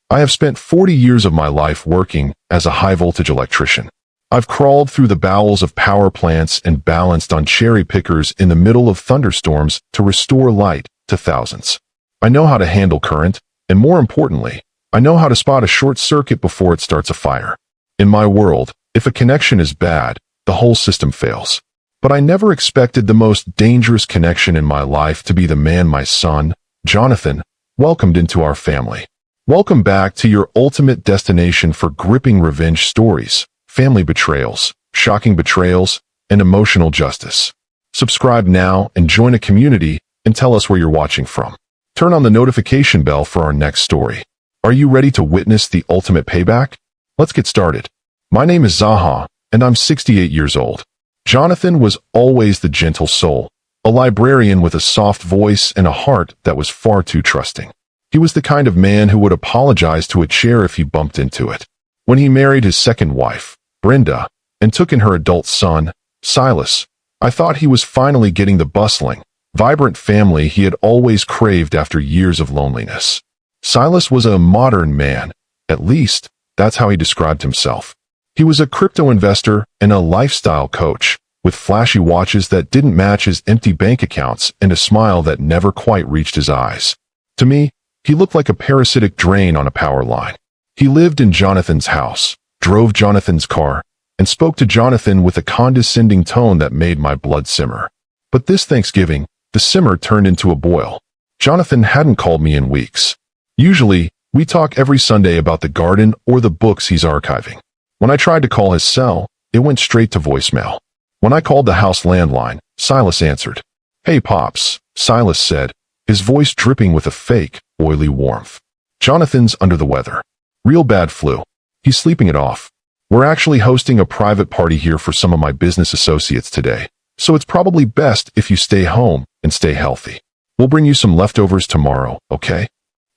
I have spent 40 years of my life working as a high-voltage electrician. I've crawled through the bowels of power plants and balanced on cherry pickers in the middle of thunderstorms to restore light to thousands. I know how to handle current, and more importantly, I know how to spot a short circuit before it starts a fire. In my world, if a connection is bad, the whole system fails. But I never expected the most dangerous connection in my life to be the man my son, Jonathan, welcomed into our family. Welcome back to your ultimate destination for gripping revenge stories, family betrayals, shocking betrayals, and emotional justice. Subscribe now and join a community and tell us where you're watching from. Turn on the notification bell for our next story. Are you ready to witness the ultimate payback? Let's get started. My name is Zaha, and I'm 68 years old. Jonathan was always the gentle soul, a librarian with a soft voice and a heart that was far too trusting. He was the kind of man who would apologize to a chair if he bumped into it. When he married his second wife, Brenda, and took in her adult son, Silas, I thought he was finally getting the bustling, vibrant family he had always craved after years of loneliness. Silas was a modern man, at least, that's how he described himself. He was a crypto investor and a lifestyle coach, with flashy watches that didn't match his empty bank accounts and a smile that never quite reached his eyes. To me, he looked like a parasitic drain on a power line. He lived in Jonathan's house, drove Jonathan's car, and spoke to Jonathan with a condescending tone that made my blood simmer. But this Thanksgiving, the simmer turned into a boil. Jonathan hadn't called me in weeks. Usually, we talk every Sunday about the garden or the books he's archiving. When I tried to call his cell, it went straight to voicemail. When I called the house landline, Silas answered. "Hey, Pops," Silas said, his voice dripping with a fake, oily warmth. "Jonathan's under the weather. Real bad flu. He's sleeping it off. We're actually hosting a private party here for some of my business associates today, so it's probably best if you stay home and stay healthy. We'll bring you some leftovers tomorrow, okay?"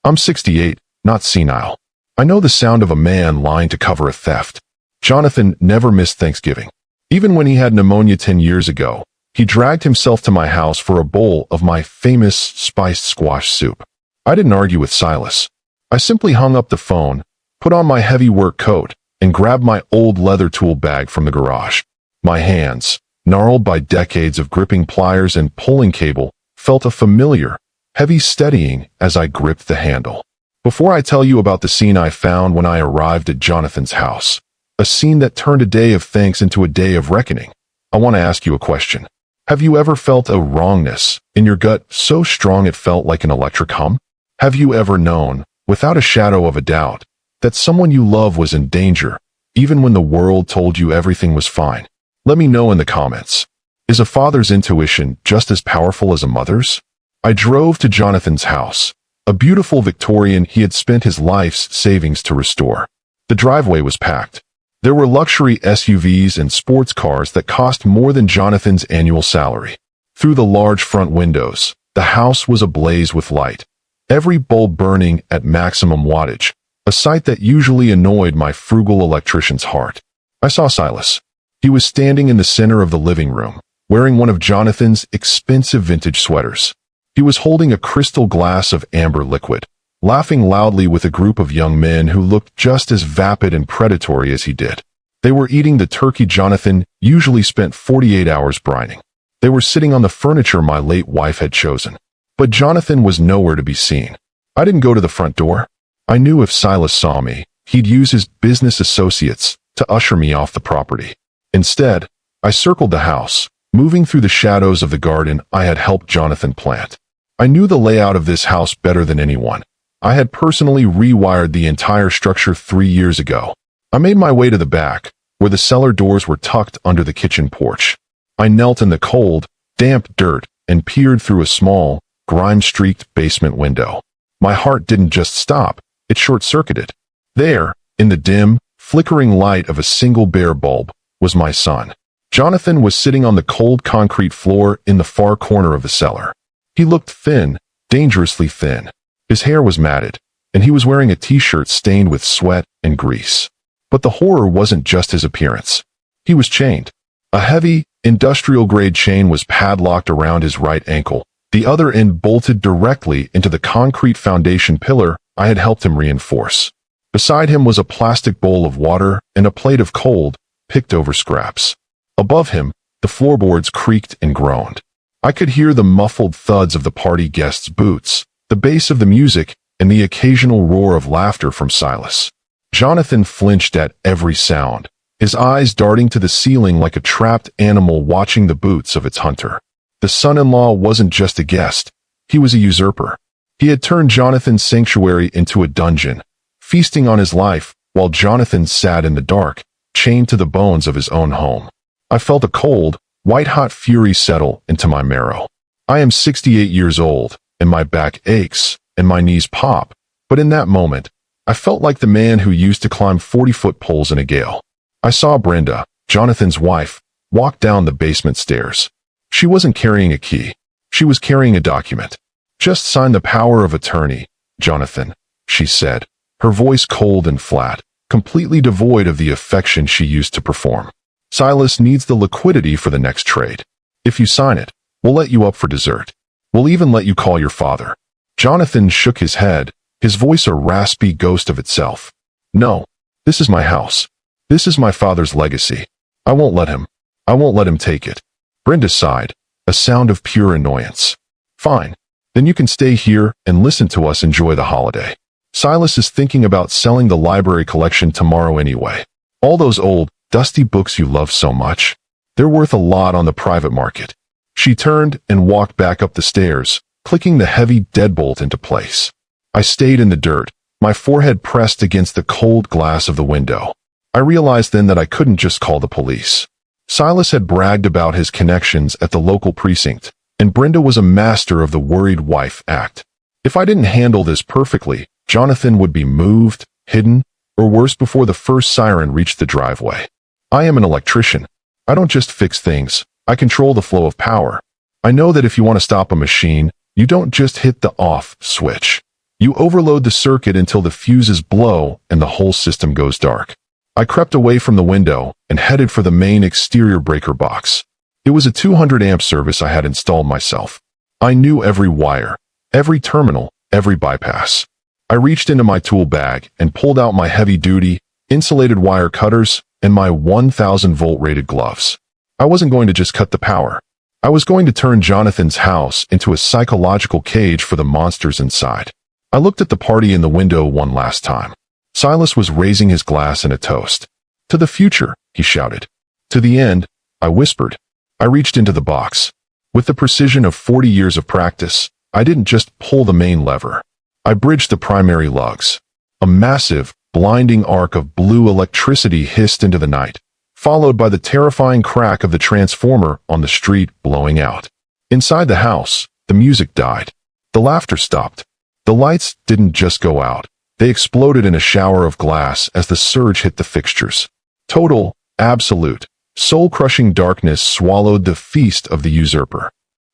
I'm 68, not senile. I know the sound of a man lying to cover a theft. Jonathan never missed Thanksgiving. Even when he had pneumonia 10 years ago, he dragged himself to my house for a bowl of my famous spiced squash soup. I didn't argue with Silas. I simply hung up the phone, put on my heavy work coat, and grabbed my old leather tool bag from the garage. My hands, gnarled by decades of gripping pliers and pulling cable, felt a familiar, heavy steadying as I gripped the handle. Before I tell you about the scene I found when I arrived at Jonathan's house, a scene that turned a day of thanks into a day of reckoning, I want to ask you a question. Have you ever felt a wrongness in your gut so strong it felt like an electric hum? Have you ever known, without a shadow of a doubt, that someone you love was in danger, even when the world told you everything was fine? Let me know in the comments. Is a father's intuition just as powerful as a mother's? I drove to Jonathan's house, a beautiful Victorian he had spent his life's savings to restore. The driveway was packed. There were luxury SUVs and sports cars that cost more than Jonathan's annual salary. Through the large front windows, the house was ablaze with light, every bulb burning at maximum wattage, a sight that usually annoyed my frugal electrician's heart. I saw Silas. He was standing in the center of the living room, wearing one of Jonathan's expensive vintage sweaters. He was holding a crystal glass of amber liquid, laughing loudly with a group of young men who looked just as vapid and predatory as he did. They were eating the turkey Jonathan usually spent 48 hours brining. They were sitting on the furniture my late wife had chosen. But Jonathan was nowhere to be seen. I didn't go to the front door. I knew if Silas saw me, he'd use his business associates to usher me off the property. Instead, I circled the house, moving through the shadows of the garden I had helped Jonathan plant. I knew the layout of this house better than anyone. I had personally rewired the entire structure 3 years ago. I made my way to the back, where the cellar doors were tucked under the kitchen porch. I knelt in the cold, damp dirt and peered through a small, grime-streaked basement window. My heart didn't just stop, it short-circuited. There, in the dim, flickering light of a single bare bulb, was my son. Jonathan was sitting on the cold concrete floor in the far corner of the cellar. He looked thin, dangerously thin. His hair was matted, and he was wearing a t-shirt stained with sweat and grease. But the horror wasn't just his appearance. He was chained. A heavy, industrial-grade chain was padlocked around his right ankle, the other end bolted directly into the concrete foundation pillar I had helped him reinforce. Beside him was a plastic bowl of water and a plate of cold, picked-over scraps. Above him, the floorboards creaked and groaned. I could hear the muffled thuds of the party guests' boots, the bass of the music, and the occasional roar of laughter from Silas. Jonathan flinched at every sound, his eyes darting to the ceiling like a trapped animal watching the boots of its hunter. The son-in-law wasn't just a guest, he was a usurper. He had turned Jonathan's sanctuary into a dungeon, feasting on his life while Jonathan sat in the dark, chained to the bones of his own home. I felt a cold, white-hot fury settle into my marrow. I am 68 years old, and my back aches, and my knees pop, but in that moment, I felt like the man who used to climb 40-foot poles in a gale. I saw Brenda, Jonathan's wife, walk down the basement stairs. She wasn't carrying a key. She was carrying a document. "Just sign the power of attorney, Jonathan," she said, her voice cold and flat, completely devoid of the affection she used to perform. "Silas needs the liquidity for the next trade. If you sign it, we'll let you up for dessert. We'll even let you call your father." Jonathan shook his head, his voice a raspy ghost of itself. "No, this is my house. This is my father's legacy. I won't let him take it." Brenda sighed, a sound of pure annoyance. "Fine. Then you can stay here and listen to us enjoy the holiday. Silas is thinking about selling the library collection tomorrow anyway. All those old, dusty books you love so much. They're worth a lot on the private market." She turned and walked back up the stairs, clicking the heavy deadbolt into place. I stayed in the dirt, my forehead pressed against the cold glass of the window. I realized then that I couldn't just call the police. Silas had bragged about his connections at the local precinct, and Brenda was a master of the worried wife act. If I didn't handle this perfectly, Jonathan would be moved, hidden, or worse before the first siren reached the driveway. I am an electrician. I don't just fix things, I control the flow of power. I know that if you want to stop a machine, you don't just hit the off switch. You overload the circuit until the fuses blow and the whole system goes dark. I crept away from the window and headed for the main exterior breaker box. It was a 200-amp service I had installed myself. I knew every wire, every terminal, every bypass. I reached into my tool bag and pulled out my heavy-duty, insulated wire cutters and my 1,000-volt rated gloves. I wasn't going to just cut the power. I was going to turn Jonathan's house into a psychological cage for the monsters inside. I looked at the party in the window one last time. Silas was raising his glass in a toast. "To the future," he shouted. "To the end," I whispered. I reached into the box. With the precision of 40 years of practice, I didn't just pull the main lever. I bridged the primary lugs. A massive, blinding arc of blue electricity hissed into the night, followed by the terrifying crack of the transformer on the street blowing out. Inside the house, the music died. The laughter stopped. The lights didn't just go out. They exploded in a shower of glass as the surge hit the fixtures. Total, absolute, soul-crushing darkness swallowed the feast of the usurper.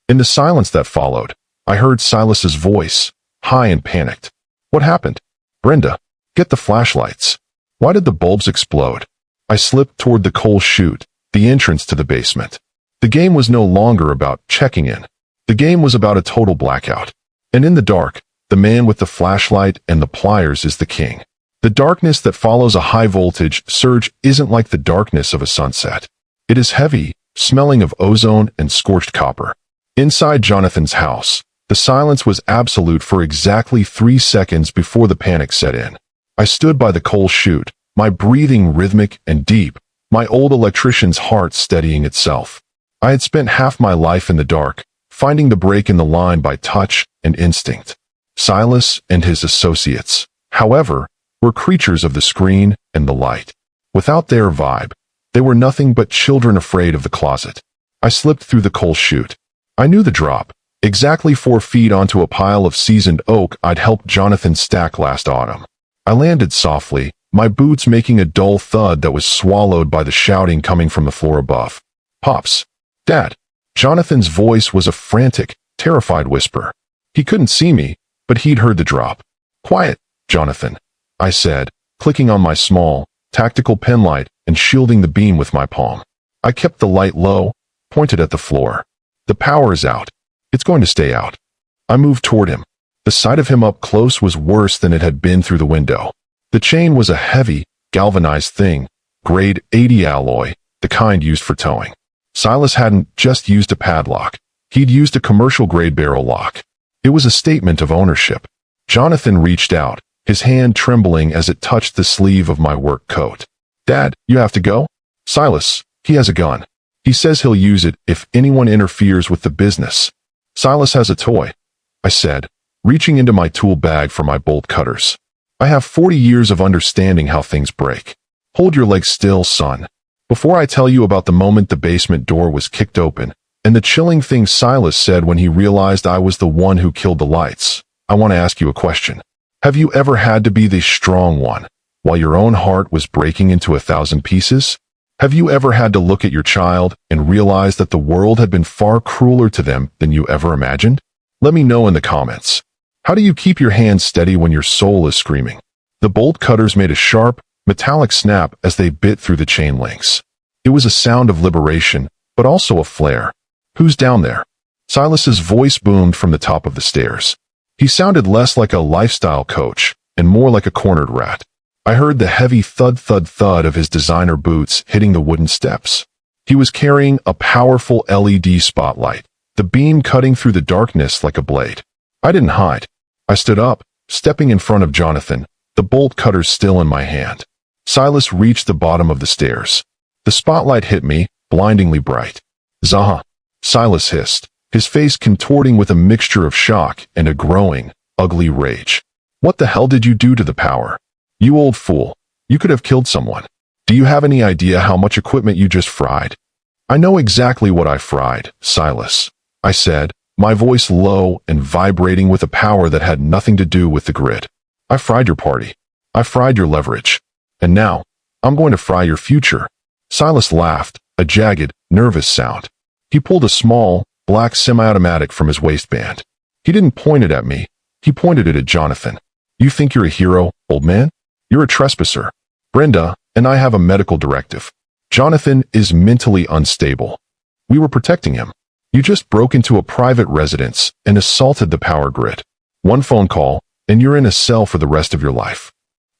In the silence that followed, I heard Silas's voice, high and panicked. "What happened? Brenda, get the flashlights. Why did the bulbs explode?" I slipped toward the coal chute, the entrance to the basement. The game was no longer about checking in. The game was about a total blackout. And in the dark, the man with the flashlight and the pliers is the king. The darkness that follows a high-voltage surge isn't like the darkness of a sunset. It is heavy, smelling of ozone and scorched copper. Inside Jonathan's house, the silence was absolute for exactly 3 seconds before the panic set in. I stood by the coal chute, my breathing rhythmic and deep, my old electrician's heart steadying itself. I had spent half my life in the dark, finding the break in the line by touch and instinct. Silas and his associates, however, were creatures of the screen and the light. Without their vibe, they were nothing but children afraid of the closet. I slipped through the coal chute. I knew the drop, exactly 4 feet onto a pile of seasoned oak I'd helped Jonathan stack last autumn. I landed softly, my boots making a dull thud that was swallowed by the shouting coming from the floor above. "Pops! Dad!" Jonathan's voice was a frantic, terrified whisper. He couldn't see me, but he'd heard the drop. "Quiet, Jonathan," I said, clicking on my small, tactical penlight and shielding the beam with my palm. I kept the light low, pointed at the floor. "The power is out. It's going to stay out." I moved toward him. The sight of him up close was worse than it had been through the window. The chain was a heavy, galvanized thing, grade 80 alloy, the kind used for towing. Silas hadn't just used a padlock. He'd used a commercial-grade barrel lock. It was a statement of ownership. Jonathan reached out, his hand trembling as it touched the sleeve of my work coat. "Dad, you have to go?" "Silas, he has a gun. He says he'll use it if anyone interferes with the business." "Silas has a toy," I said, reaching into my tool bag for my bolt cutters. "I have 40 years of understanding how things break. Hold your legs still, son. Before I tell you about the moment the basement door was kicked open, and the chilling things Silas said when he realized I was the one who killed the lights, I want to ask you a question. Have you ever had to be the strong one, while your own heart was breaking into 1,000 pieces? Have you ever had to look at your child and realize that the world had been far crueler to them than you ever imagined? Let me know in the comments. How do you keep your hands steady when your soul is screaming? The bolt cutters made a sharp, metallic snap as they bit through the chain links. It was a sound of liberation, but also a flare. "Who's down there?" Silas's voice boomed from the top of the stairs. He sounded less like a lifestyle coach and more like a cornered rat. I heard the heavy thud-thud-thud of his designer boots hitting the wooden steps. He was carrying a powerful LED spotlight, the beam cutting through the darkness like a blade. I didn't hide. I stood up, stepping in front of Jonathan, the bolt cutters still in my hand. Silas reached the bottom of the stairs. The spotlight hit me, blindingly bright. "Zaha!" Silas hissed, his face contorting with a mixture of shock and a growing, ugly rage. "What the hell did you do to the power? You old fool. You could have killed someone. Do you have any idea how much equipment you just fried?" "I know exactly what I fried, Silas," I said, my voice low and vibrating with a power that had nothing to do with the grid. "I fried your party. I fried your leverage. And now, I'm going to fry your future." Silas laughed, a jagged, nervous sound. He pulled a small, black semi-automatic from his waistband. He didn't point it at me. He pointed it at Jonathan. "You think you're a hero, old man? You're a trespasser. Brenda and I have a medical directive. Jonathan is mentally unstable. We were protecting him. You just broke into a private residence and assaulted the power grid. One phone call, and you're in a cell for the rest of your life."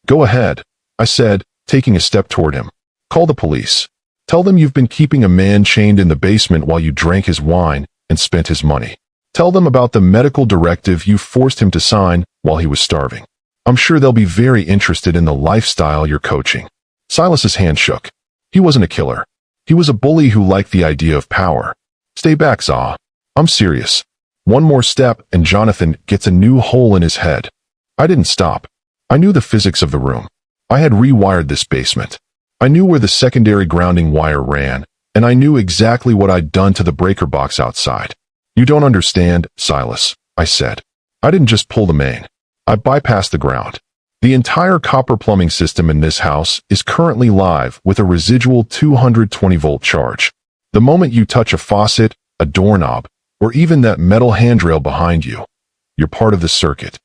"Go ahead," I said, taking a step toward him. "Call the police. Tell them you've been keeping a man chained in the basement while you drank his wine and spent his money. Tell them about the medical directive you forced him to sign while he was starving. I'm sure they'll be very interested in the lifestyle you're coaching." Silas's hand shook. He wasn't a killer. He was a bully who liked the idea of power. "Stay back, Zaha. I'm serious. One more step and Jonathan gets a new hole in his head." I didn't stop. I knew the physics of the room. I had rewired this basement. I knew where the secondary grounding wire ran, and I knew exactly what I'd done to the breaker box outside. "You don't understand, Silas," I said. "I didn't just pull the main. I bypassed the ground. The entire copper plumbing system in this house is currently live with a residual 220-volt charge. The moment you touch a faucet, a doorknob, or even that metal handrail behind you, you're part of the circuit."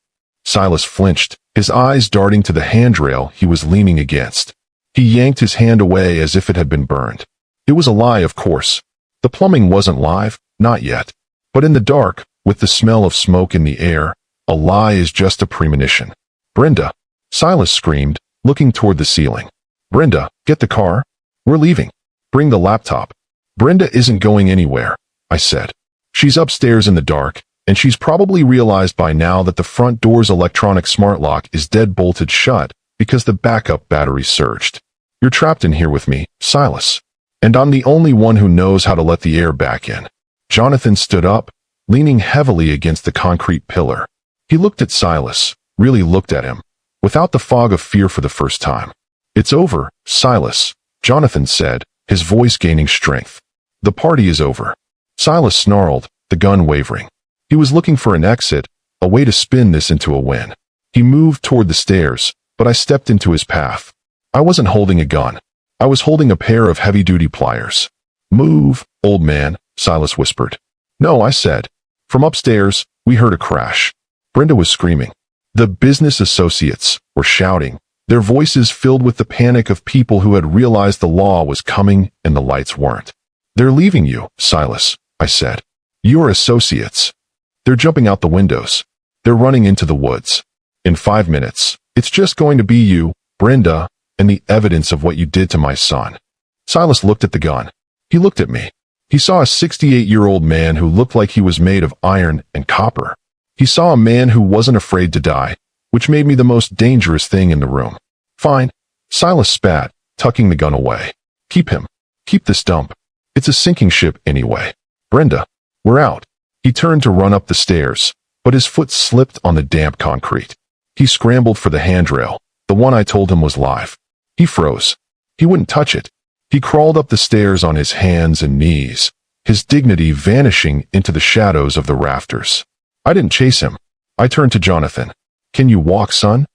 Silas flinched, his eyes darting to the handrail he was leaning against. He yanked his hand away as if it had been burned. It was a lie, of course. The plumbing wasn't live, not yet. But in the dark, with the smell of smoke in the air, a lie is just a premonition. "Brenda!" Silas screamed, looking toward the ceiling. "Brenda, get the car. We're leaving. Bring the laptop." "Brenda isn't going anywhere," I said. "She's upstairs in the dark, and she's probably realized by now that the front door's electronic smart lock is dead-bolted shut because the backup battery surged. You're trapped in here with me, Silas. And I'm the only one who knows how to let the air back in." Jonathan stood up, leaning heavily against the concrete pillar. He looked at Silas, really looked at him, without the fog of fear for the first time. "It's over, Silas," Jonathan said, his voice gaining strength. "The party is over." Silas snarled, the gun wavering. He was looking for an exit, a way to spin this into a win. He moved toward the stairs, but I stepped into his path. I wasn't holding a gun. I was holding a pair of heavy-duty pliers. "Move, old man," Silas whispered. "No," I said. From upstairs, we heard a crash. Brenda was screaming. The business associates were shouting, their voices filled with the panic of people who had realized the law was coming and the lights weren't. "They're leaving you, Silas," I said. "Your associates. They're jumping out the windows. They're running into the woods. In 5 minutes, It's just going to be you, Brenda, and the evidence of what you did to my son. Silas looked at the gun. He looked at me. He saw a 68-year-old man who looked like he was made of iron and copper. He saw a man who wasn't afraid to die, which made me the most dangerous thing in the room. Fine. Silas spat, tucking the gun away. Keep him. Keep this dump. It's a sinking ship anyway. Brenda, we're out. He turned to run up the stairs, but his foot slipped on the damp concrete. He scrambled for the handrail, the one I told him was live. He froze. He wouldn't touch it. He crawled up the stairs on his hands and knees, his dignity vanishing into the shadows of the rafters. I didn't chase him. I turned to Jonathan. Can you walk, son?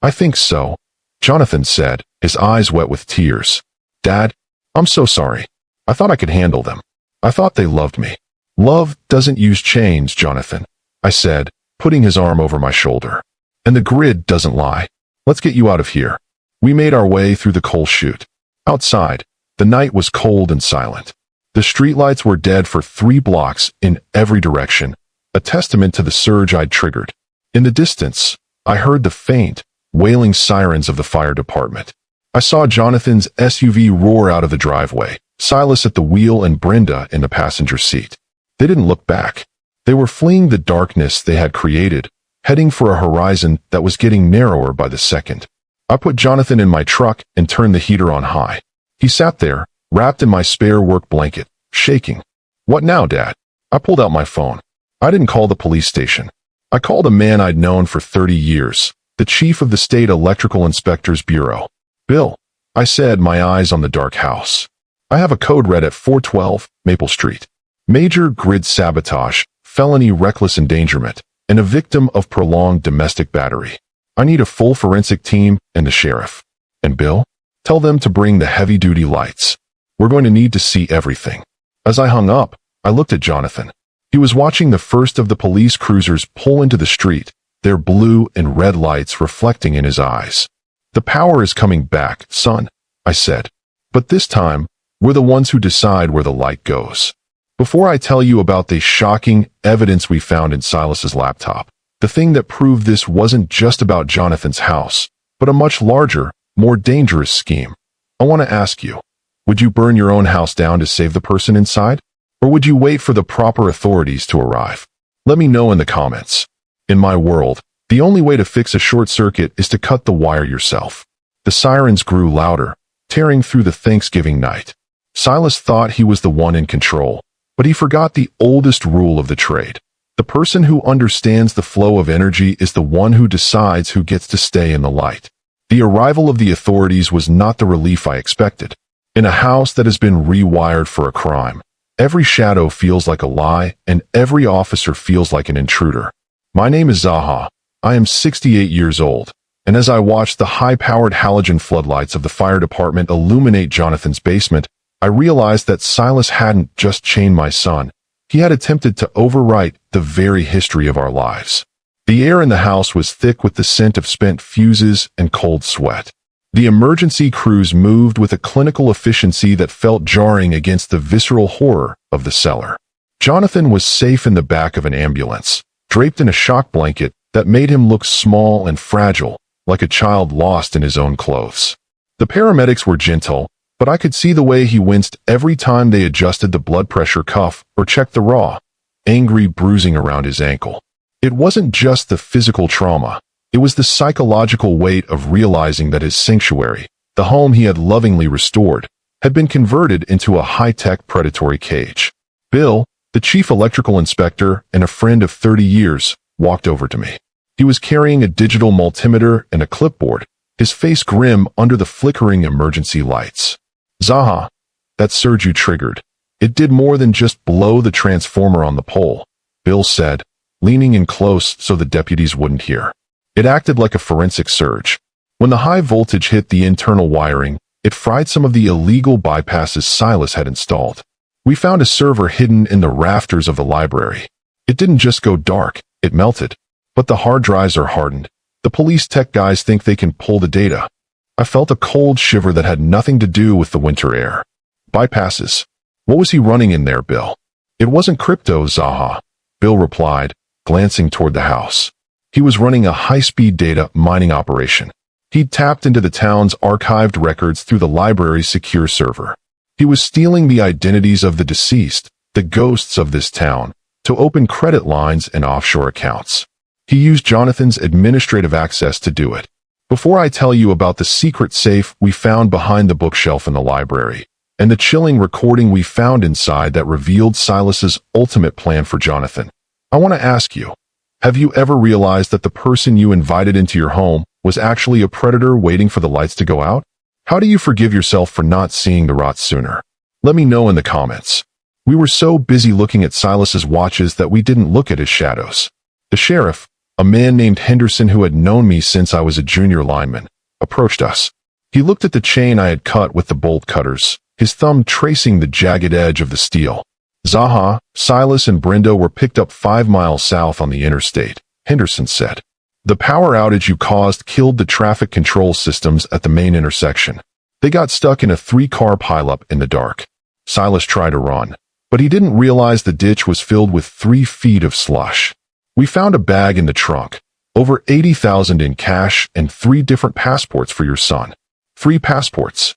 I think so, Jonathan said, his eyes wet with tears. Dad, I'm so sorry. I thought I could handle them. I thought they loved me. Love doesn't use chains, Jonathan, I said, putting his arm over my shoulder. And the grid doesn't lie. Let's get you out of here. We made our way through the coal chute. Outside, the night was cold and silent. The streetlights were dead for 3 blocks in every direction, a testament to the surge I'd triggered. In the distance, I heard the faint, wailing sirens of the fire department. I saw Jonathan's SUV roar out of the driveway, Silas at the wheel and Brenda in the passenger seat. They didn't look back. They were fleeing the darkness they had created, heading for a horizon that was getting narrower by the second. I put Jonathan in my truck and turned the heater on high. He sat there, wrapped in my spare work blanket, shaking. What now, Dad? I pulled out my phone. I didn't call the police station. I called a man I'd known for 30 years, the chief of the state electrical inspector's bureau. Bill, I said, my eyes on the dark house. I have a code red at 412 Maple Street. Major grid sabotage, felony reckless endangerment, and a victim of prolonged domestic battery. I need a full forensic team and the sheriff. And Bill, tell them to bring the heavy-duty lights. We're going to need to see everything. As I hung up, I looked at Jonathan. He was watching the first of the police cruisers pull into the street, their blue and red lights reflecting in his eyes. The power is coming back, son, I said. But this time, we're the ones who decide where the light goes. Before I tell you about the shocking evidence we found in Silas's laptop, the thing that proved this wasn't just about Jonathan's house, but a much larger, more dangerous scheme. I want to ask you, would you burn your own house down to save the person inside? Or would you wait for the proper authorities to arrive? Let me know in the comments. In my world, the only way to fix a short circuit is to cut the wire yourself. The sirens grew louder, tearing through the Thanksgiving night. Silas thought he was the one in control, but he forgot the oldest rule of the trade. The person who understands the flow of energy is the one who decides who gets to stay in the light. The arrival of the authorities was not the relief I expected. In a house that has been rewired for a crime, every shadow feels like a lie and every officer feels like an intruder. My name is Zaha. I am 68 years old, and as I watched the high-powered halogen floodlights of the fire department illuminate Jonathan's basement, I realized that Silas hadn't just chained my son. He had attempted to overwrite the very history of our lives. The air in the house was thick with the scent of spent fuses and cold sweat. The emergency crews moved with a clinical efficiency that felt jarring against the visceral horror of the cellar. Jonathan was safe in the back of an ambulance, draped in a shock blanket that made him look small and fragile, like a child lost in his own clothes. The paramedics were gentle, but I could see the way he winced every time they adjusted the blood pressure cuff or checked the raw, angry bruising around his ankle. It wasn't just the physical trauma. It was the psychological weight of realizing that his sanctuary, the home he had lovingly restored, had been converted into a high-tech predatory cage. Bill, the chief electrical inspector and a friend of 30 years, walked over to me. He was carrying a digital multimeter and a clipboard, his face grim under the flickering emergency lights. Zaha, that surge you triggered. It did more than just blow the transformer on the pole, Bill said, leaning in close so the deputies wouldn't hear. It acted like a forensic surge. When the high voltage hit the internal wiring, it fried some of the illegal bypasses Silas had installed. We found a server hidden in the rafters of the library. It didn't just go dark, it melted. But the hard drives are hardened. The police tech guys think they can pull the data. I felt a cold shiver that had nothing to do with the winter air. Bypasses. What was he running in there, Bill? It wasn't crypto, Zaha, Bill replied, glancing toward the house. He was running a high-speed data mining operation. He'd tapped into the town's archived records through the library's secure server. He was stealing the identities of the deceased, the ghosts of this town, to open credit lines and offshore accounts. He used Jonathan's administrative access to do it. Before I tell you about the secret safe we found behind the bookshelf in the library, and the chilling recording we found inside that revealed Silas's ultimate plan for Jonathan, I want to ask you, have you ever realized that the person you invited into your home was actually a predator waiting for the lights to go out? How do you forgive yourself for not seeing the rot sooner? Let me know in the comments. We were so busy looking at Silas's watches that we didn't look at his shadows. The sheriff, a man named Henderson who had known me since I was a junior lineman, approached us. He looked at the chain I had cut with the bolt cutters, his thumb tracing the jagged edge of the steel. Zaha, Silas and Brenda were picked up 5 miles south on the interstate, Henderson said. The power outage you caused killed the traffic control systems at the main intersection. They got stuck in a 3-car pileup in the dark. Silas tried to run, but he didn't realize the ditch was filled with 3 feet of slush. We found a bag in the trunk, over $80,000 in cash and 3 different passports for your son. 3 passports?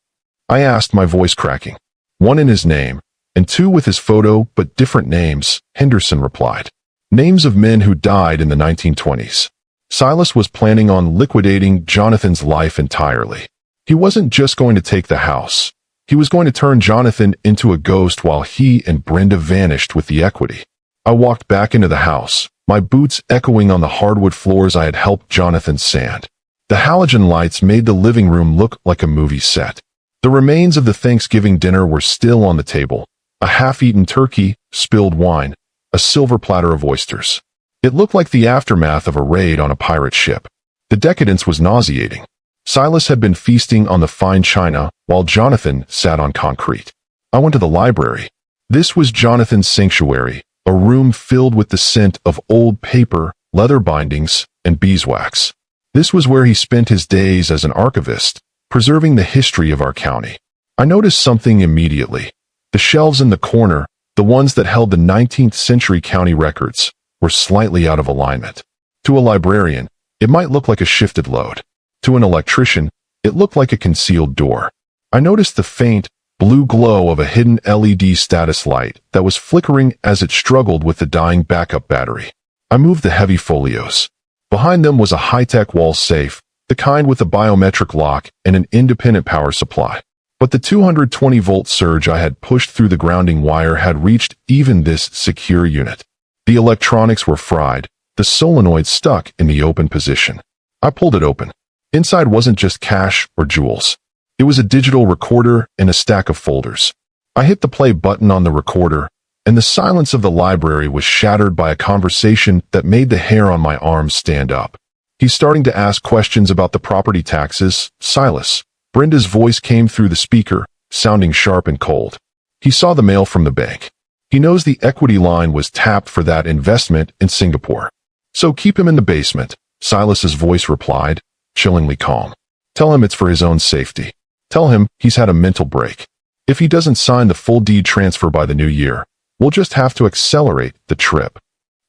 I asked, my voice cracking. 1 in his name, and 2 with his photo but different names, Henderson replied. Names of men who died in the 1920s. Silas was planning on liquidating Jonathan's life entirely. He wasn't just going to take the house. He was going to turn Jonathan into a ghost while he and Brenda vanished with the equity. I walked back into the house, my boots echoing on the hardwood floors I had helped Jonathan sand. The halogen lights made the living room look like a movie set. The remains of the Thanksgiving dinner were still on the table. A half-eaten turkey, spilled wine, a silver platter of oysters. It looked like the aftermath of a raid on a pirate ship. The decadence was nauseating. Silas had been feasting on the fine china, while Jonathan sat on concrete. I went to the library. This was Jonathan's sanctuary, a room filled with the scent of old paper, leather bindings, and beeswax. This was where he spent his days as an archivist, preserving the history of our county. I noticed something immediately. The shelves in the corner, the ones that held the 19th century county records, were slightly out of alignment. To a librarian, it might look like a shifted load. To an electrician, it looked like a concealed door. I noticed the faint, blue glow of a hidden LED status light that was flickering as it struggled with the dying backup battery. I moved the heavy folios. Behind them was a high-tech wall safe, the kind with a biometric lock and an independent power supply. But the 220-volt surge I had pushed through the grounding wire had reached even this secure unit. The electronics were fried, the solenoid stuck in the open position. I pulled it open. Inside wasn't just cash or jewels. It was a digital recorder and a stack of folders. I hit the play button on the recorder, and the silence of the library was shattered by a conversation that made the hair on my arms stand up. He's starting to ask questions about the property taxes, Silas. Brenda's voice came through the speaker, sounding sharp and cold. He saw the mail from the bank. He knows the equity line was tapped for that investment in Singapore. So keep him in the basement, Silas's voice replied, chillingly calm. Tell him it's for his own safety. Tell him he's had a mental break. If he doesn't sign the full deed transfer by the new year, we'll just have to accelerate the trip.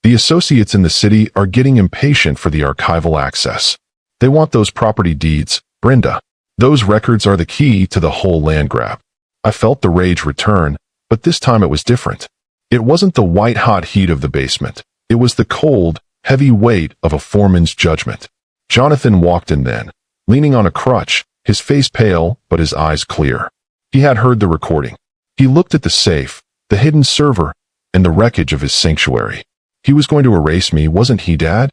The associates in the city are getting impatient for the archival access. They want those property deeds, Brenda. Those records are the key to the whole land grab. I felt the rage return, but this time it was different. It wasn't the white-hot heat of the basement. It was the cold, heavy weight of a foreman's judgment. Jonathan walked in then, leaning on a crutch, his face pale but his eyes clear. He had heard the recording. He looked at the safe, the hidden server, and the wreckage of his sanctuary. He was going to erase me, wasn't he, Dad?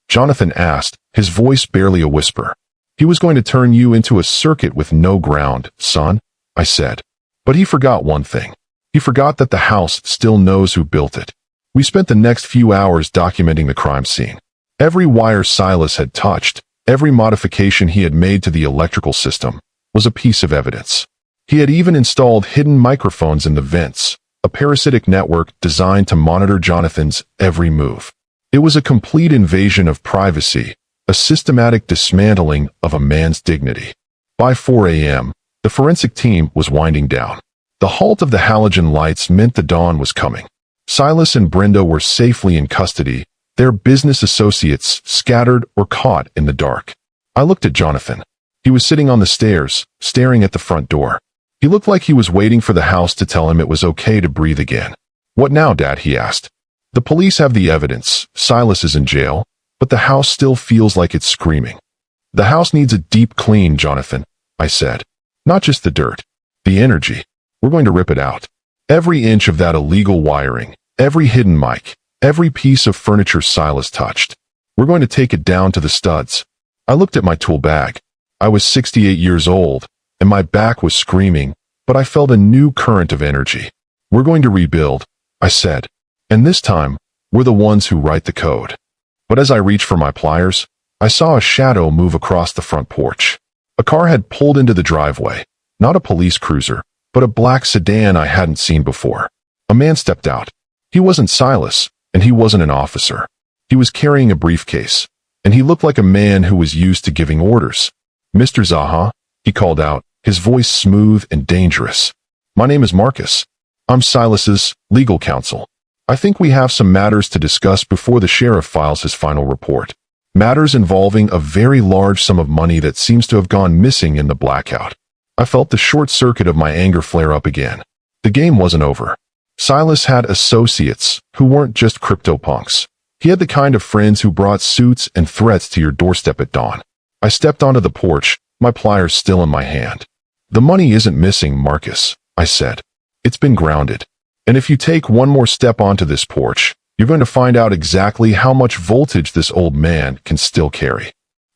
Jonathan asked, his voice barely a whisper. He was going to turn you into a circuit with no ground, son, I said. But he forgot one thing. He forgot that the house still knows who built it. We spent the next few hours documenting the crime scene. Every wire Silas had touched, every modification he had made to the electrical system, was a piece of evidence. He had even installed hidden microphones in the vents, a parasitic network designed to monitor Jonathan's every move. It was a complete invasion of privacy, a systematic dismantling of a man's dignity. By 4 a.m., the forensic team was winding down. The halt of the halogen lights meant the dawn was coming. Silas and Brenda were safely in custody, Their business associates, scattered or caught in the dark. I looked at Jonathan. He was sitting on the stairs, staring at the front door. He looked like he was waiting for the house to tell him it was okay to breathe again. "What now, Dad?" he asked. "The police have the evidence. Silas is in jail, but the house still feels like it's screaming." "The house needs a deep clean, Jonathan," I said. "Not just the dirt. The energy. We're going to rip it out. Every inch of that illegal wiring, every hidden mic, every piece of furniture Silas touched. We're going to take it down to the studs." I looked at my tool bag. I was 68 years old, and my back was screaming, but I felt a new current of energy. "We're going to rebuild," I said. "And this time, we're the ones who write the code." But as I reached for my pliers, I saw a shadow move across the front porch. A car had pulled into the driveway, not a police cruiser, but a black sedan I hadn't seen before. A man stepped out. He wasn't Silas, and he wasn't an officer. He was carrying a briefcase, and he looked like a man who was used to giving orders. "Mr. Zaha," he called out, his voice smooth and dangerous. "My name is Marcus. I'm Silas's legal counsel. I think we have some matters to discuss before the sheriff files his final report. Matters involving a very large sum of money that seems to have gone missing in the blackout." I felt the short circuit of my anger flare up again. The game wasn't over. Silas had associates who weren't just CryptoPunks. He had the kind of friends who brought suits and threats to your doorstep at dawn. I stepped onto the porch, my pliers still in my hand. "The money isn't missing, Marcus," I said. "It's been grounded. And if you take one more step onto this porch, you're going to find out exactly how much voltage this old man can still carry."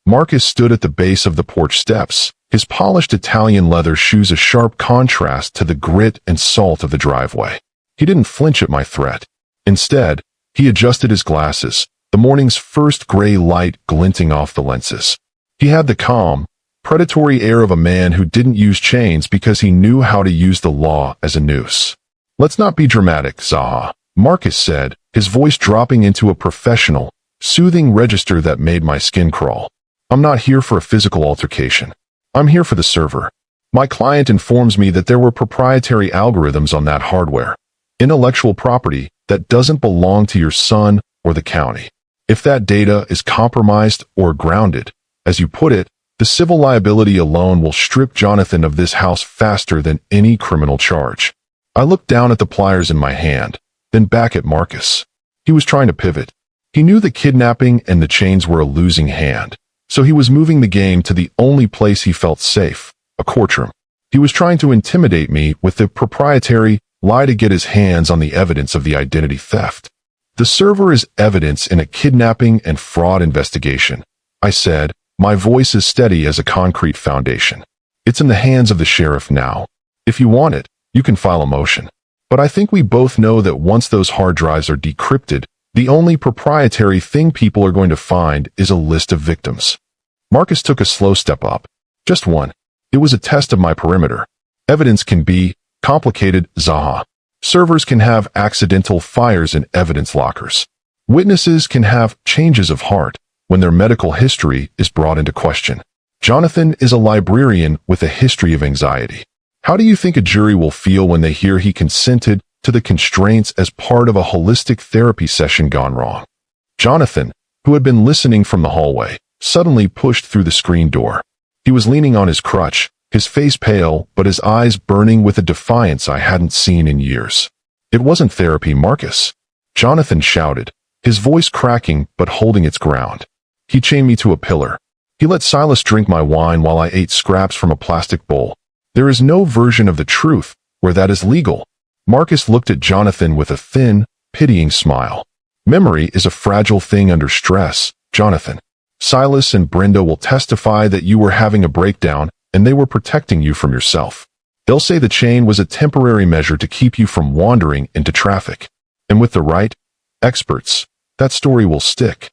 Marcus stood at the base of the porch steps, his polished Italian leather shoes a sharp contrast to the grit and salt of the driveway. He didn't flinch at my threat. Instead, he adjusted his glasses, the morning's first gray light glinting off the lenses. He had the calm, predatory air of a man who didn't use chains because he knew how to use the law as a noose. "Let's not be dramatic, Zaha," Marcus said, his voice dropping into a professional, soothing register that made my skin crawl. "I'm not here for a physical altercation. I'm here for the server. My client informs me that there were proprietary algorithms on that hardware, intellectual property that doesn't belong to your son or the county. If that data is compromised or grounded, as you put it, the civil liability alone will strip Jonathan of this house faster than any criminal charge." I looked down at the pliers in my hand, then back at Marcus. He was trying to pivot. He knew the kidnapping and the chains were a losing hand, so he was moving the game to the only place he felt safe, a courtroom. He was trying to intimidate me with the proprietary lie to get his hands on the evidence of the identity theft. "The server is evidence in a kidnapping and fraud investigation," I said, my voice as steady as a concrete foundation. "It's in the hands of the sheriff now. If you want it, you can file a motion. But I think we both know that once those hard drives are decrypted, the only proprietary thing people are going to find is a list of victims." Marcus took a slow step up. Just one. It was a test of my perimeter. "Evidence can be complicated, Zaha. Servers can have accidental fires in evidence lockers. Witnesses can have changes of heart when their medical history is brought into question. Jonathan is a librarian with a history of anxiety. How do you think a jury will feel when they hear he consented to the constraints as part of a holistic therapy session gone wrong?" Jonathan, who had been listening from the hallway, suddenly pushed through the screen door. He was leaning on his crutch, his face pale but his eyes burning with a defiance I hadn't seen in years. "It wasn't therapy, Marcus," Jonathan shouted, his voice cracking but holding its ground. "He chained me to a pillar. He let Silas drink my wine while I ate scraps from a plastic bowl. There is no version of the truth where that is legal." Marcus looked at Jonathan with a thin, pitying smile. "Memory is a fragile thing under stress, Jonathan. Silas and Brenda will testify that you were having a breakdown and they were protecting you from yourself. They'll say the chain was a temporary measure to keep you from wandering into traffic. And with the right experts, that story will stick.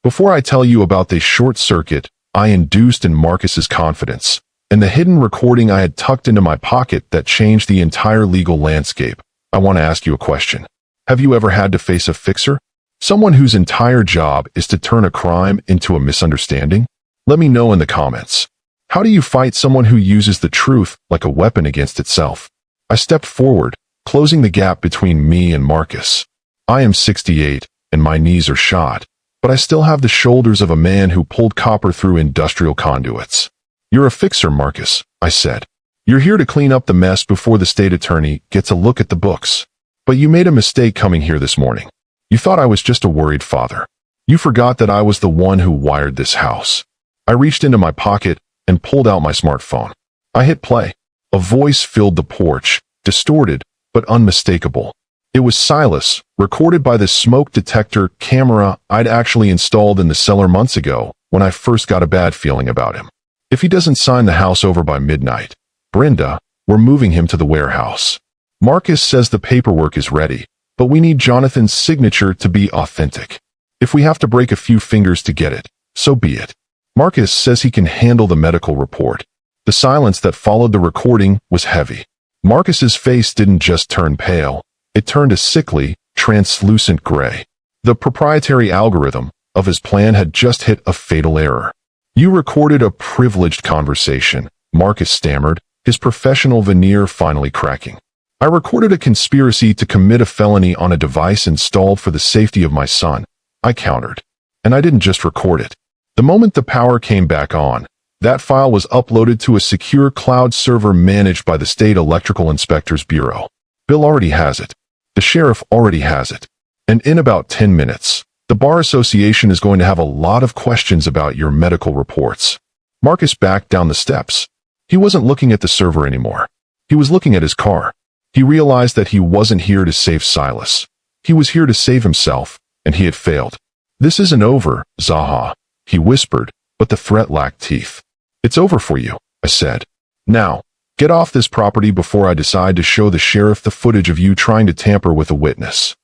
Before I tell you about the short circuit I induced in Marcus's confidence, and the hidden recording I had tucked into my pocket that changed the entire legal landscape, I want to ask you a question. Have you ever had to face a fixer? Someone whose entire job is to turn a crime into a misunderstanding? Let me know in the comments. How do you fight someone who uses the truth like a weapon against itself? I stepped forward, closing the gap between me and Marcus. I am 68, and my knees are shot, but I still have the shoulders of a man who pulled copper through industrial conduits. "You're a fixer, Marcus," I said. "You're here to clean up the mess before the state attorney gets a look at the books. But you made a mistake coming here this morning. You thought I was just a worried father. You forgot that I was the one who wired this house." I reached into my pocket and pulled out my smartphone. I hit play. A voice filled the porch, distorted but unmistakable. It was Silas, recorded by the smoke detector camera I'd actually installed in the cellar months ago when I first got a bad feeling about him. "If he doesn't sign the house over by midnight, Brenda, we're moving him to the warehouse. Marcus says the paperwork is ready, but we need Jonathan's signature to be authentic. If we have to break a few fingers to get it, so be it. Marcus says he can handle the medical report." The silence that followed the recording was heavy. Marcus's face didn't just turn pale, it turned a sickly, translucent gray. The proprietary algorithm of his plan had just hit a fatal error. "You recorded a privileged conversation," Marcus stammered, his professional veneer finally cracking. "I recorded a conspiracy to commit a felony on a device installed for the safety of my son," I countered. "And I didn't just record it. The moment the power came back on, that file was uploaded to a secure cloud server managed by the State Electrical Inspector's Bureau. Bill already has it. The sheriff already has it. And in about 10 minutes, the Bar Association is going to have a lot of questions about your medical reports." Marcus backed down the steps. He wasn't looking at the server anymore. He was looking at his car. He realized that he wasn't here to save Silas. He was here to save himself, and he had failed. "This isn't over, Zaha," he whispered, but the threat lacked teeth. "It's over for you," I said. "Now, get off this property before I decide to show the sheriff the footage of you trying to tamper with a witness."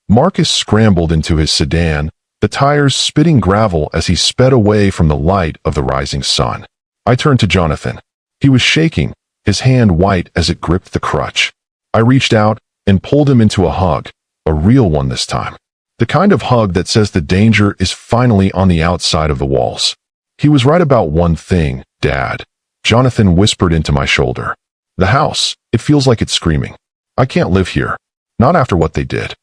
Marcus scrambled into his sedan, the tires spitting gravel as he sped away from the light of the rising sun. I turned to Jonathan. He was shaking, his hand white as it gripped the crutch. I reached out and pulled him into a hug, a real one this time. The kind of hug that says the danger is finally on the outside of the walls. "He was right about one thing, Dad," Jonathan whispered into my shoulder. "The house, it feels like it's screaming. I can't live here. Not after what they did."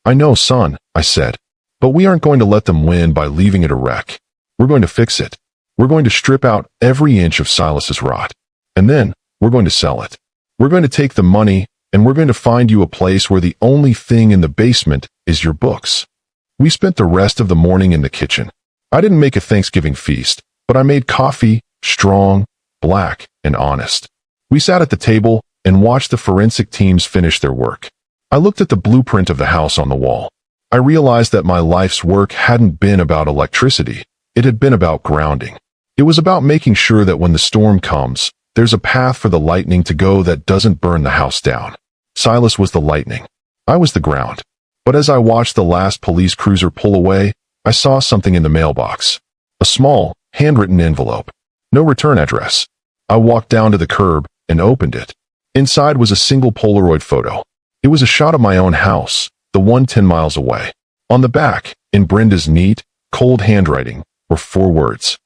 "I know, son," I said. "But we aren't going to let them win by leaving it a wreck. We're going to fix it. We're going to strip out every inch of Silas's rot. And then, we're going to sell it. We're going to take the money, and we're going to find you a place where the only thing in the basement is your books." We spent the rest of the morning in the kitchen. I didn't make a Thanksgiving feast, but I made coffee, strong, black, and honest. We sat at the table and watched the forensic teams finish their work. I looked at the blueprint of the house on the wall. I realized that my life's work hadn't been about electricity. It had been about grounding. It was about making sure that when the storm comes, there's a path for the lightning to go that doesn't burn the house down. Silas was the lightning. I was the ground. But as I watched the last police cruiser pull away, I saw something in the mailbox. A small, handwritten envelope. No return address. I walked down to the curb and opened it. Inside was a single Polaroid photo. It was a shot of my own house, the one 10 miles away. On the back, in Brenda's neat, cold handwriting, were 4 words.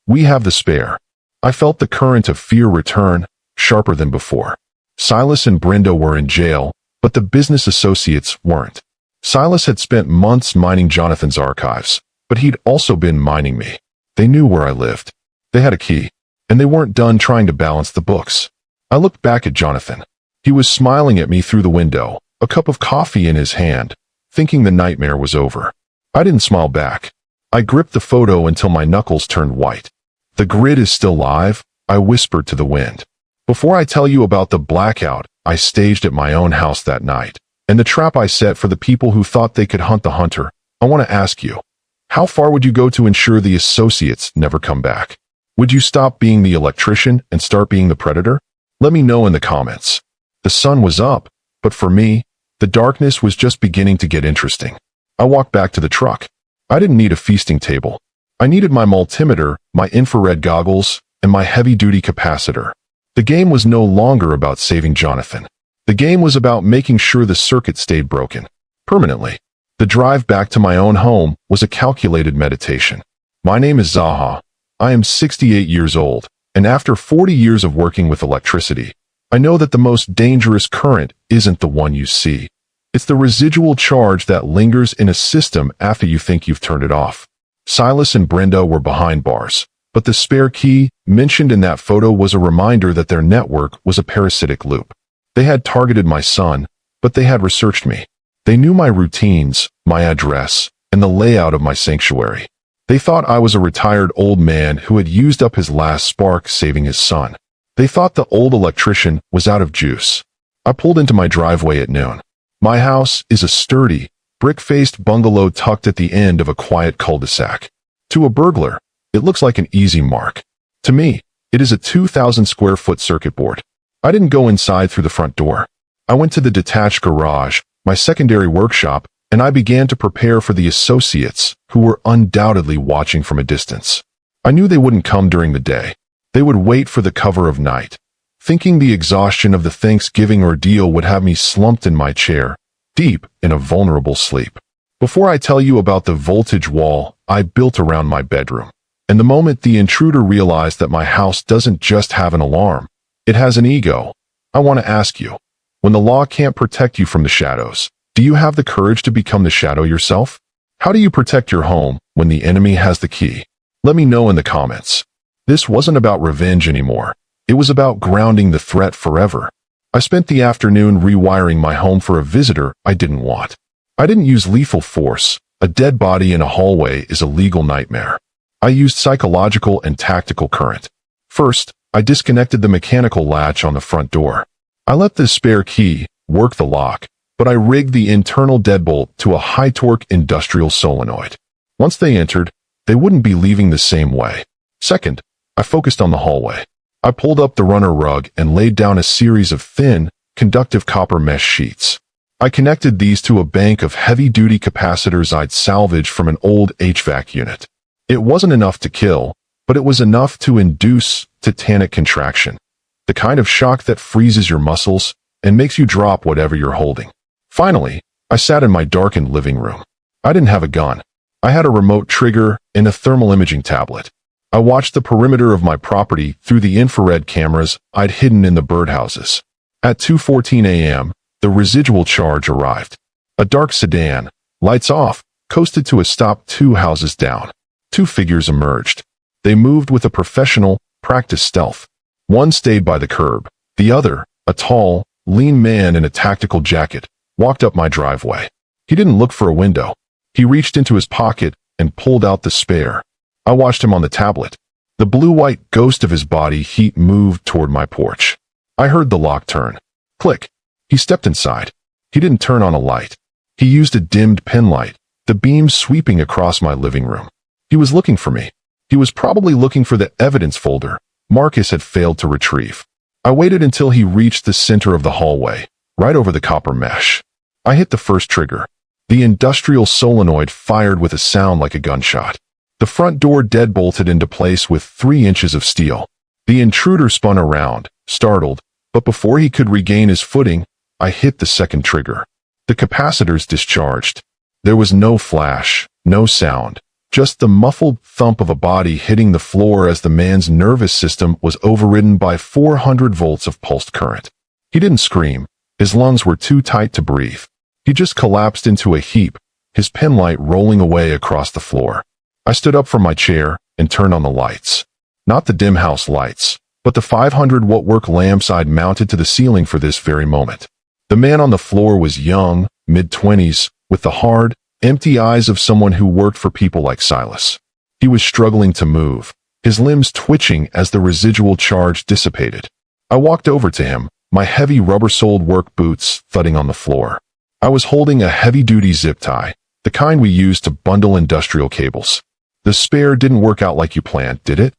"We have the spare." I felt the current of fear return, sharper than before. Silas and Brenda were in jail, but the business associates weren't. Silas had spent months mining Jonathan's archives, but he'd also been mining me. They knew where I lived. They had a key, and they weren't done trying to balance the books. I looked back at Jonathan. He was smiling at me through the window, a cup of coffee in his hand, thinking the nightmare was over. I didn't smile back. I gripped the photo until my knuckles turned white. "The grid is still live," I whispered to the wind. "Before I tell you about the blackout I staged at my own house that night, and the trap I set for the people who thought they could hunt the hunter, I want to ask you, how far would you go to ensure the associates never come back? Would you stop being the electrician and start being the predator? Let me know in the comments." The sun was up, but for me, the darkness was just beginning to get interesting. I walked back to the truck. I didn't need a feasting table. I needed my multimeter, my infrared goggles, and my heavy-duty capacitor. The game was no longer about saving Jonathan. The game was about making sure the circuit stayed broken, permanently. The drive back to my own home was a calculated meditation. My name is Zaha. I am 68 years old, and after 40 years of working with electricity, I know that the most dangerous current isn't the one you see. It's the residual charge that lingers in a system after you think you've turned it off. Silas and Brenda were behind bars, but the spare key mentioned in that photo was a reminder that their network was a parasitic loop. They had targeted my son, but they had researched me. They knew my routines, my address, and the layout of my sanctuary. They thought I was a retired old man who had used up his last spark saving his son. They thought the old electrician was out of juice. I pulled into my driveway at noon. My house is a sturdy, brick-faced bungalow tucked at the end of a quiet cul-de-sac. To a burglar, it looks like an easy mark. To me, it is a 2,000-square-foot circuit board. I didn't go inside through the front door. I went to the detached garage, my secondary workshop, and I began to prepare for the associates who were undoubtedly watching from a distance. I knew they wouldn't come during the day. They would wait for the cover of night. Thinking the exhaustion of the Thanksgiving ordeal would have me slumped in my chair, deep in a vulnerable sleep. Before I tell you about the voltage wall I built around my bedroom, and the moment the intruder realized that my house doesn't just have an alarm, it has an ego, I want to ask you, when the law can't protect you from the shadows, do you have the courage to become the shadow yourself? How do you protect your home when the enemy has the key? Let me know in the comments. This wasn't about revenge anymore. It was about grounding the threat forever. I spent the afternoon rewiring my home for a visitor I didn't want. I didn't use lethal force. A dead body in a hallway is a legal nightmare. I used psychological and tactical current. First, I disconnected the mechanical latch on the front door. I let the spare key work the lock, but I rigged the internal deadbolt to a high-torque industrial solenoid. Once they entered, they wouldn't be leaving the same way. Second, I focused on the hallway. I pulled up the runner rug and laid down a series of thin, conductive copper mesh sheets. I connected these to a bank of heavy-duty capacitors I'd salvaged from an old HVAC unit. It wasn't enough to kill, but it was enough to induce tetanic contraction, the kind of shock that freezes your muscles and makes you drop whatever you're holding. Finally, I sat in my darkened living room. I didn't have a gun. I had a remote trigger and a thermal imaging tablet. I watched the perimeter of my property through the infrared cameras I'd hidden in the birdhouses. At 2:14 a.m., the residual charge arrived. A dark sedan, lights off, coasted to a stop 2 houses down. 2 figures emerged. They moved with a professional, practiced stealth. One stayed by the curb. The other, a tall, lean man in a tactical jacket, walked up my driveway. He didn't look for a window. He reached into his pocket and pulled out the spare. I watched him on the tablet. The blue-white ghost of his body heat moved toward my porch. I heard the lock turn. Click. He stepped inside. He didn't turn on a light. He used a dimmed pin light, the beam sweeping across my living room. He was looking for me. He was probably looking for the evidence folder Marcus had failed to retrieve. I waited until he reached the center of the hallway, right over the copper mesh. I hit the first trigger. The industrial solenoid fired with a sound like a gunshot. The front door deadbolted into place with 3 inches of steel. The intruder spun around, startled, but before he could regain his footing, I hit the second trigger. The capacitors discharged. There was no flash, no sound, just the muffled thump of a body hitting the floor as the man's nervous system was overridden by 400 volts of pulsed current. He didn't scream. His lungs were too tight to breathe. He just collapsed into a heap, his pen light rolling away across the floor. I stood up from my chair and turned on the lights. Not the dim house lights, but the 500-watt work lamps I'd mounted to the ceiling for this very moment. The man on the floor was young, mid-20s, with the hard, empty eyes of someone who worked for people like Silas. He was struggling to move, his limbs twitching as the residual charge dissipated. I walked over to him, my heavy rubber-soled work boots thudding on the floor. I was holding a heavy-duty zip tie, the kind we use to bundle industrial cables. The spare didn't work out like you planned, did it?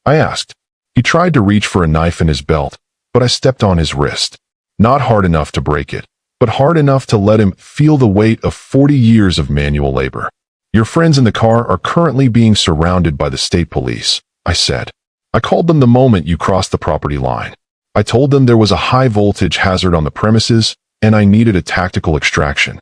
I asked. He tried to reach for a knife in his belt, but I stepped on his wrist. Not hard enough to break it, but hard enough to let him feel the weight of 40 years of manual labor. Your friends in the car are currently being surrounded by the state police, I said. I called them the moment you crossed the property line. I told them there was a high-voltage hazard on the premises, and I needed a tactical extraction.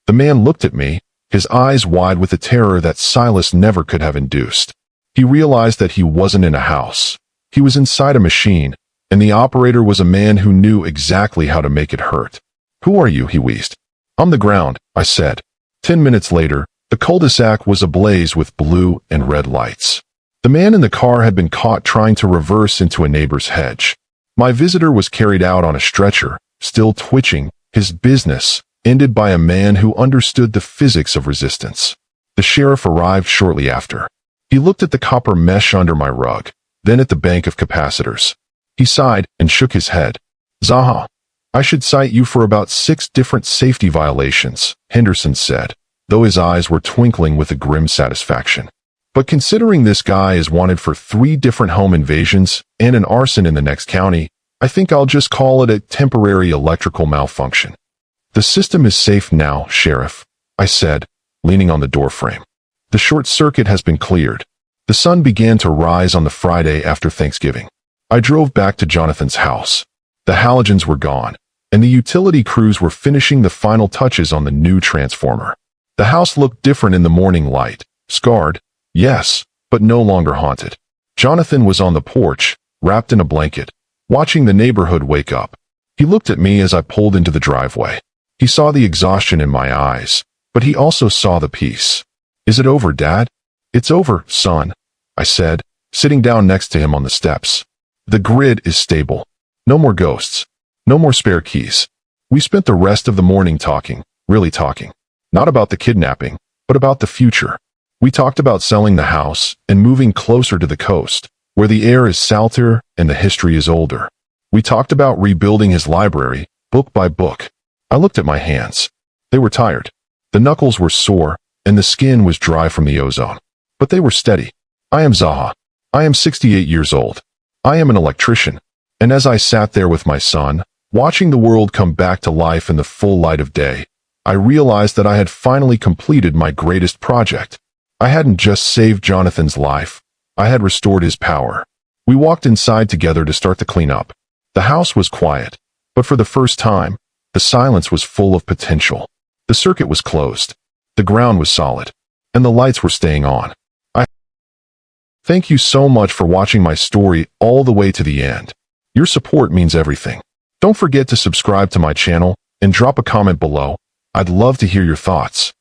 The man looked at me, his eyes wide with the terror that Silas never could have induced. He realized that he wasn't in a house. He was inside a machine, and the operator was a man who knew exactly how to make it hurt. "Who are you?" he wheezed. On the ground, I said. 10 minutes later, the cul-de-sac was ablaze with blue and red lights. The man in the car had been caught trying to reverse into a neighbor's hedge. My visitor was carried out on a stretcher, still twitching, his business ended by a man who understood the physics of resistance. The sheriff arrived shortly after. He looked at the copper mesh under my rug, then at the bank of capacitors. He sighed and shook his head. Zaha, I should cite you for about 6 different safety violations, Henderson said, though his eyes were twinkling with a grim satisfaction. But considering this guy is wanted for 3 different home invasions and an arson in the next county, I think I'll just call it a temporary electrical malfunction. The system is safe now, Sheriff, I said, leaning on the doorframe. The short circuit has been cleared. The sun began to rise on the Friday after Thanksgiving. I drove back to Jonathan's house. The halogens were gone, and the utility crews were finishing the final touches on the new transformer. The house looked different in the morning light, scarred, yes, but no longer haunted. Jonathan was on the porch, wrapped in a blanket, watching the neighborhood wake up. He looked at me as I pulled into the driveway. He saw the exhaustion in my eyes, but he also saw the peace. Is it over, Dad? It's over, son, I said, sitting down next to him on the steps. The grid is stable. No more ghosts. No more spare keys. We spent the rest of the morning talking, really talking. Not about the kidnapping, but about the future. We talked about selling the house and moving closer to the coast, where the air is salter and the history is older. We talked about rebuilding his library, book by book. I looked at my hands. They were tired. The knuckles were sore, and the skin was dry from the ozone. But they were steady. I am Zaha. I am 68 years old. I am an electrician. And as I sat there with my son, watching the world come back to life in the full light of day, I realized that I had finally completed my greatest project. I hadn't just saved Jonathan's life. I had restored his power. We walked inside together to start the cleanup. The house was quiet, but for the first time, the silence was full of potential. The circuit was closed. The ground was solid. And the lights were staying on. Thank you so much for watching my story all the way to the end. Your support means everything. Don't forget to subscribe to my channel and drop a comment below. I'd love to hear your thoughts.